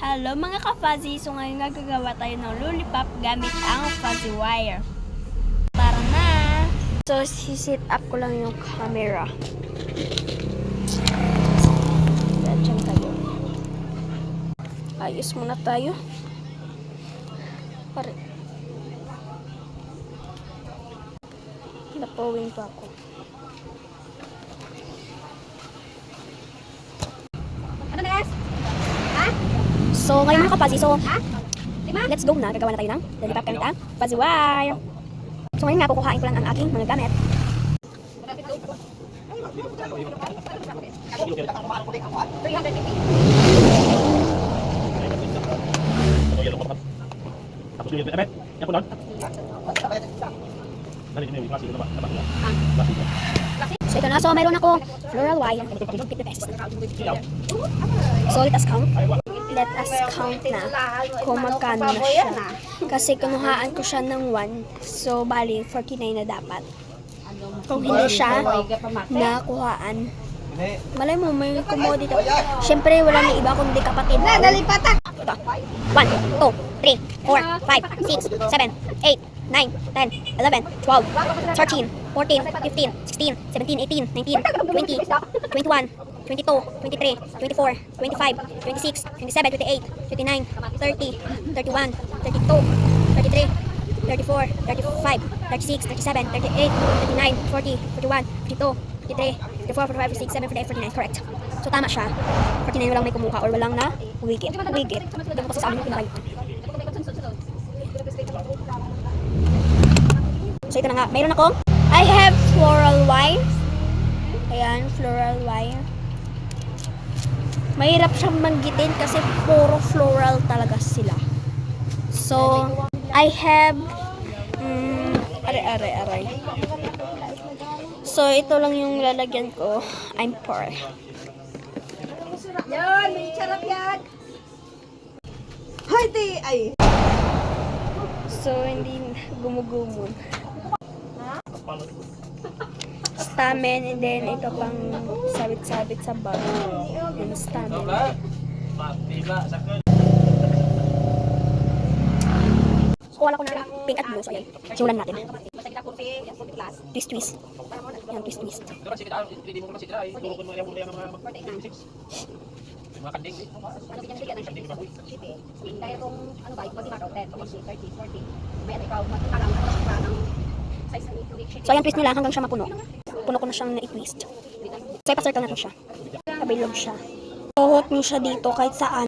Hello mga ka-fuzzy! So ngayon gagawa tayo ng lollipop gamit ang fuzzy wire. Tara na! So sisit up ko lang yung camera. Diyan tayo. Ayos muna tayo. Pare. Napawin pa ako. Ano na guys? Ha? So ngayon mga ka-fuzzy, so let's go na. Gagawa na tayo ng lollipop gamit ang fuzzy wire. So ngayon nga kukuhain ko lang ang aking mga gamit. So ito na, so mayroon ako floral wire. 50 pesos. So let us count na kung magkano na siya. Kasi kinuhaan ko siya ng 1. So bali 49 na dapat. Kung hindi siya nakuhaan, malay mo may kumuha dito. Siyempre wala na iba kundi kapatid. Dali patak! 1, 2, 3, 4, 5, 6, 7, 8, 9, 10, 11, 12, 13, 14, 15, 16, 17, 18, 19, 20, 21, 22, 23, 24, 25, 26, 27, 28, 29, 30, 31, 32, 33, 34, 35, 36, 37, 38, 39, 40, 41, 42, 53, 54, 45, 46, 47, 48, 49. Correct. So tama siya. 49 walang may kumuha or walang na wigit. Doon ko kasi sa amin yung pinakayo. So ito na nga. Mayroon akong I have floral wire. Ayan, floral wire. Mahirap siyang manggitin kasi puro floral talaga sila. So, I have aray. So, ito lang yung lalagyan ko. I'm poor. Yan, may charap yan! Hay, di! Ay! So, hindi gumugumon. Stamen, and then ito pang sabit-sabit sa bag. Yung stamen. So, wala ko na pink at blue. So, ayan. Simulan natin. Twist. Yan, twist. So, ayan, twist nyo lang hanggang siya mapuno. Puno ko na siyang na-twist. So, ipasircle natin siya. Kabilog siya. Tuhot nyo siya dito kahit saan.